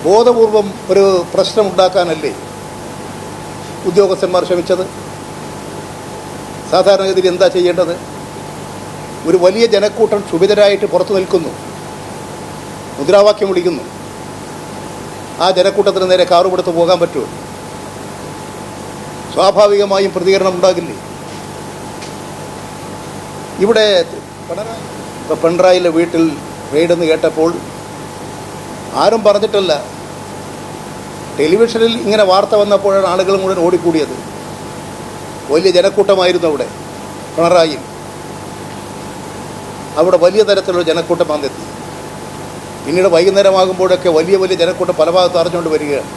ബോധപൂർവം ഒരു പ്രശ്നമുണ്ടാക്കാനല്ലേ ഉദ്യോഗസ്ഥന്മാർ ശ്രമിച്ചത്? സാധാരണഗതിയിൽ എന്താ ചെയ്യേണ്ടത്? ഒരു വലിയ ജനക്കൂട്ടം ക്ഷുഭിതരായിട്ട് പുറത്തു നിൽക്കുന്നു, മുദ്രാവാക്യം വിളിക്കുന്നു. ആ ജനക്കൂട്ടത്തിന് നേരെ കാറുപെടുത്ത് പോകാൻ പറ്റുമോ? സ്വാഭാവികമായും പ്രതികരണം ഉണ്ടാകില്ലേ? ഇവിടെ പിണറായിലെ വീട്ടിൽ റെയ്ഡെന്ന് കേട്ടപ്പോൾ ആരും പറഞ്ഞിട്ടല്ല. ടെലിവിഷനിൽ ഇങ്ങനെ വാർത്ത വന്നപ്പോഴാണ് ആളുകൾ മുഴുവൻ ഓടിക്കൂടിയത്. വലിയ ജനക്കൂട്ടമായിരുന്നു അവിടെ പിണറായി. അവിടെ വലിയ തരത്തിലുള്ള ജനക്കൂട്ടം വന്നെത്തി. പിന്നീട് വൈകുന്നേരമാകുമ്പോഴൊക്കെ വലിയ വലിയ ജനക്കൂട്ടം പല ഭാഗത്ത് അറിഞ്ഞുകൊണ്ട് വരികയാണ്.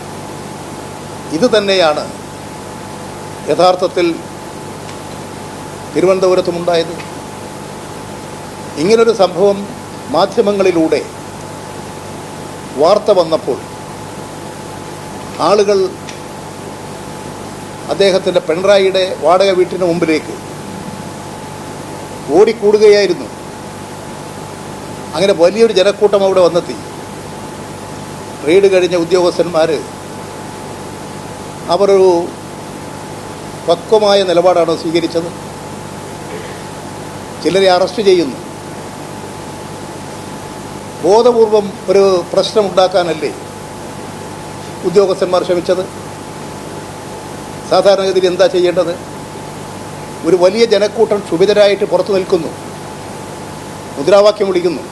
ഇത് തന്നെയാണ് യഥാർത്ഥത്തിൽ തിരുവനന്തപുരത്തുമുണ്ടായത്. ഇങ്ങനൊരു സംഭവം മാധ്യമങ്ങളിലൂടെ വാർത്ത വന്നപ്പോൾ ആളുകൾ അദ്ദേഹത്തിൻ്റെ പിണറായിയുടെ വാടക വീട്ടിന് മുമ്പിലേക്ക് ഓടിക്കൂടുകയായിരുന്നു. അങ്ങനെ വലിയൊരു ജനക്കൂട്ടം അവിടെ വന്നെത്തി. റെയ്ഡ് കഴിഞ്ഞ ഉദ്യോഗസ്ഥന്മാർ അവരൊരു പക്വമായ നിലപാടാണ് സ്വീകരിച്ചത്. ചിലരെ അറസ്റ്റ് ചെയ്യുന്നു. ബോധപൂർവം ഒരു പ്രശ്നമുണ്ടാക്കാനല്ലേ ഉദ്യോഗസ്ഥന്മാർ ശ്രമിച്ചത്? സാധാരണഗതിയിൽ എന്താ ചെയ്യേണ്ടത്? ഒരു വലിയ ജനക്കൂട്ടം ക്ഷുഭിതരായിട്ട് പുറത്തു നിൽക്കുന്നു, മുദ്രാവാക്യം വിളിക്കുന്നു.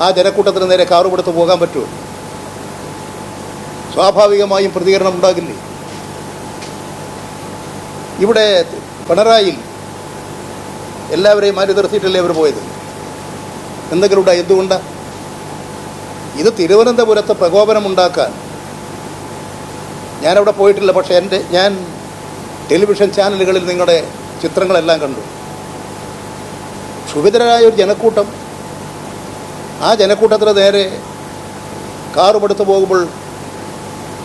ആ ജനക്കൂട്ടത്തിന് നേരെ കാറുപെടുത്ത് പോകാൻ പറ്റുമോ? സ്വാഭാവികമായും പ്രതികരണം ഉണ്ടാകില്ലേ? ഇവിടെ പിണറായി എല്ലാവരെയും മാറ്റി നിർത്തിയിട്ടല്ലേ അവർ പോയത്? എന്തെങ്കിലും ഉണ്ടായി? എന്തുകൊണ്ടാണ്? ഇത് തിരുവനന്തപുരത്ത് പ്രകോപനമുണ്ടാക്കാൻ. ഞാനവിടെ പോയിട്ടില്ല, പക്ഷേ ഞാൻ ടെലിവിഷൻ ചാനലുകളിൽ നിങ്ങളുടെ ചിത്രങ്ങളെല്ലാം കണ്ടു. ക്ഷുഭിതരായ ഒരു ജനക്കൂട്ടം. ആ ജനക്കൂട്ടത്തിന് നേരെ കാറുപെടുത്ത് പോകുമ്പോൾ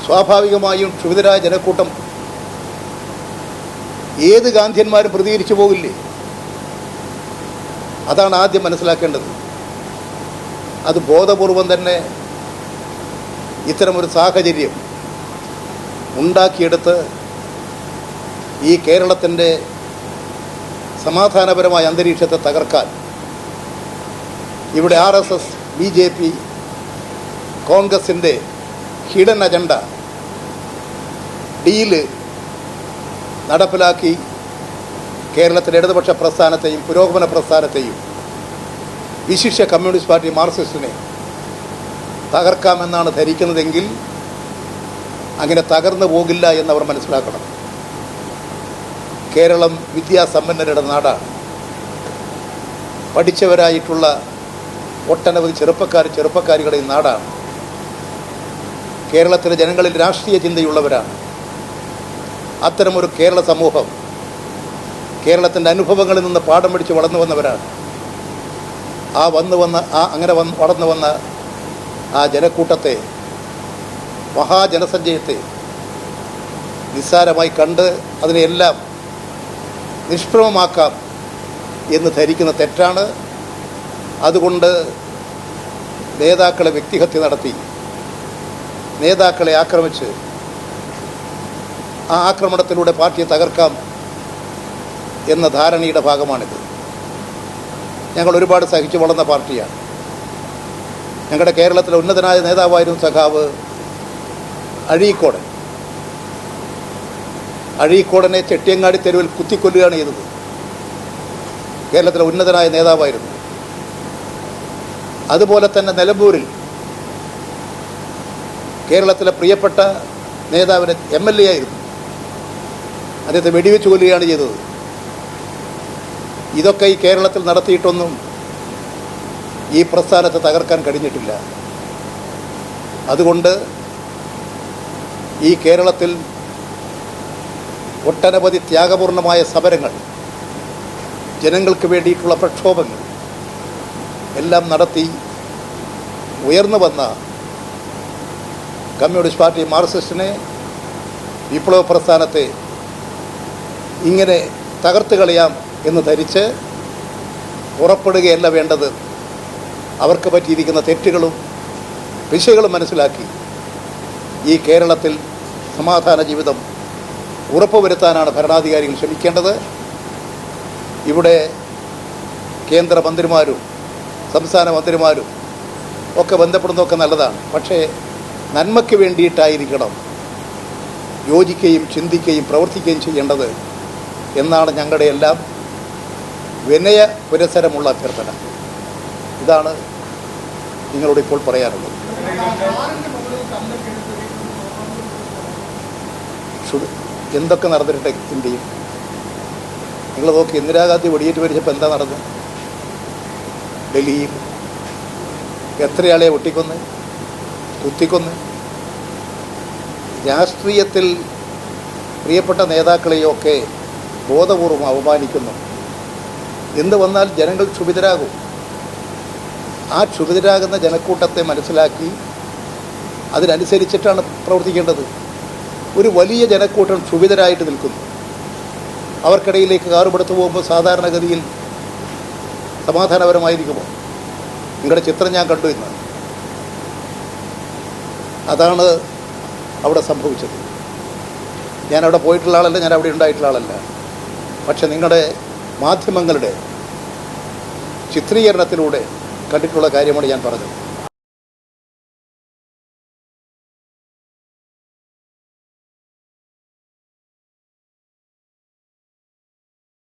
സ്വാഭാവികമായും ക്ഷുഭിതരായ ജനക്കൂട്ടം ഏത് ഗാന്ധിയന്മാരും പ്രതികരിച്ചു പോകില്ലേ? അതാണ് ആദ്യം മനസ്സിലാക്കേണ്ടത്. അത് ബോധപൂർവം തന്നെ ഇത്തരമൊരു സാഹചര്യം ഉണ്ടാക്കിയെടുത്ത് ഈ കേരളത്തിൻ്റെ സമാധാനപരമായ അന്തരീക്ഷത്തെ തകർക്കാൻ ഇവിടെ RSS, BJP, കോൺഗ്രസിൻ്റെ ഹിഡൻ അജണ്ട ഡീല് നടപ്പിലാക്കി കേരളത്തിലെ ഇടതുപക്ഷ പ്രസ്ഥാനത്തെയും പുരോഗമന പ്രസ്ഥാനത്തെയും വിശിഷ്യ കമ്മ്യൂണിസ്റ്റ് പാർട്ടി മാർക്സിസ്റ്റിനെ തകർക്കാമെന്നാണ് ധരിക്കുന്നതെങ്കിൽ അങ്ങനെ തകർന്നു പോകില്ല എന്നവർ മനസ്സിലാക്കണം. കേരളം വിദ്യാസമ്പന്നരുടെ നാടാണ്. പഠിച്ചവരായിട്ടുള്ള ഒട്ടനവധി ചെറുപ്പക്കാരികളുടെ നാടാണ്. കേരളത്തിലെ ജനങ്ങളിൽ രാഷ്ട്രീയ ചിന്തയുള്ളവരാണ്. അത്തരമൊരു കേരള സമൂഹം കേരളത്തിൻ്റെ അനുഭവങ്ങളിൽ നിന്ന് പാഠം പഠിച്ച് വളർന്നു വന്നവരാണ്. വളർന്നു വന്ന ആ ജനക്കൂട്ടത്തെ, മഹാജനസഞ്ചയത്തെ നിസ്സാരമായി കണ്ട് അതിനെയെല്ലാം നിഷ്പ്രഭമാക്കാം എന്ന് ധരിക്കുന്ന തെറ്റാണ്. അതുകൊണ്ട് നേതാക്കളെ വ്യക്തിഹത്യ നടത്തി, നേതാക്കളെ ആക്രമിച്ച് ആ ആക്രമണത്തിലൂടെ പാർട്ടിയെ തകർക്കാം എന്ന ധാരണയുടെ ഭാഗമാണിത്. ഞങ്ങൾ ഒരുപാട് സഹിച്ചു വളർന്ന പാർട്ടിയാണ്. ഞങ്ങളുടെ കേരളത്തിലെ ഉന്നതനായ നേതാവായിരുന്നു സഖാവ് അഴീക്കോടൻ. അഴീക്കോടനെ ചെട്ടിയങ്ങാടി തെരുവിൽ കുത്തിക്കൊല്ലുകയാണ് ചെയ്തത്. കേരളത്തിലെ ഉന്നതനായ നേതാവായിരുന്നു. അതുപോലെ തന്നെ നിലമ്പൂരിൽ കേരളത്തിലെ പ്രിയപ്പെട്ട നേതാവിന് MLA ആയിരുന്നു. അദ്ദേഹത്തെ വെടിവെച്ച് കൊല്ലുകയാണ് ചെയ്തത്. ഇതൊക്കെ ഈ കേരളത്തിൽ നടത്തിയിട്ടൊന്നും ഈ പ്രസ്ഥാനത്തെ തകർക്കാൻ കഴിഞ്ഞിട്ടില്ല. അതുകൊണ്ട് ഈ കേരളത്തിൽ ഒട്ടനവധി ത്യാഗപൂർണമായ സമരങ്ങൾ, ജനങ്ങൾക്ക് വേണ്ടിയിട്ടുള്ള പ്രക്ഷോഭങ്ങൾ എല്ലാം നടത്തി ഉയർന്നു വന്ന കമ്മ്യൂണിസ്റ്റ് പാർട്ടി മാർക്സിസ്റ്റിനെ, വിപ്ലവ പ്രസ്ഥാനത്തെ ഇങ്ങനെ തകർത്ത് കളയാം എന്ന് ധരിച്ച് പുറപ്പെടുകയല്ല വേണ്ടത്. അവർക്ക് പറ്റിയിരിക്കുന്ന തെറ്റുകളും വിഷയങ്ങൾ മനസ്സിലാക്കി ഈ കേരളത്തിൽ സമാധാന ജീവിതം ഉറപ്പുവരുത്താനാണ് ഭരണാധികാരികൾ ശ്രമിക്കേണ്ടത്. ഇവിടെ കേന്ദ്രമന്ത്രിമാരും സംസ്ഥാന മന്ത്രിമാരും ഒക്കെ ബന്ധപ്പെടുന്നതൊക്കെ നല്ലതാണ്. പക്ഷേ നന്മയ്ക്ക് വേണ്ടിയിട്ടായിരിക്കണം യോജിക്കുകയും ചിന്തിക്കുകയും പ്രവർത്തിക്കുകയും ചെയ്യേണ്ടത് എന്നാണ് ഞങ്ങളുടെ എല്ലാം വിനയ പുരസരമുള്ള അഭ്യർത്ഥന. ഇതാണ് നിങ്ങളോട് ഇപ്പോൾ പറയാനുള്ളത്. എന്തൊക്കെ നടന്നിട്ട് എന്ത് ചെയ്യും? നിങ്ങൾ നോക്കി, ഇന്ദിരാഗാന്ധി വെടിയേറ്റ് മരിച്ചപ്പോൾ എന്താ നടന്നത്? ഡൽഹിയിൽ എത്രയാളെ ഒട്ടിക്കൊന്ന് കുത്തിക്കൊന്ന്. രാഷ്ട്രീയത്തിൽ പ്രിയപ്പെട്ട നേതാക്കളെയൊക്കെ ബോധപൂർവം അവമാനിക്കുന്നു. എന്ത് വന്നാൽ ജനങ്ങൾ ക്ഷുഭിതരാകും. ആ ക്ഷുഭിതരാകുന്ന ജനക്കൂട്ടത്തെ മനസ്സിലാക്കി അതിനനുസരിച്ചിട്ടാണ് പ്രവർത്തിക്കേണ്ടത്. ഒരു വലിയ ജനക്കൂട്ടം ക്ഷുഭിതരായിട്ട് നിൽക്കുന്നു. അവർക്കിടയിലേക്ക് കാറുപെടുത്തു പോകുമ്പോൾ സാധാരണഗതിയിൽ സമാധാനപരമായിരിക്കുമോ? നിങ്ങളുടെ ചിത്രം ഞാൻ കണ്ടു ഇന്ന്. അതാണ് അവിടെ സംഭവിച്ചത്. ഞാനവിടെ പോയിട്ടുള്ള ആളല്ല, ഞാൻ അവിടെ ഉണ്ടായിട്ടുള്ള ആളല്ല. പക്ഷെ നിങ്ങളുടെ മാധ്യമങ്ങളുടെ ചിത്രീകരണത്തിലൂടെ കണ്ടിട്ടുള്ള കാര്യമാണ് ഞാൻ പറഞ്ഞത്.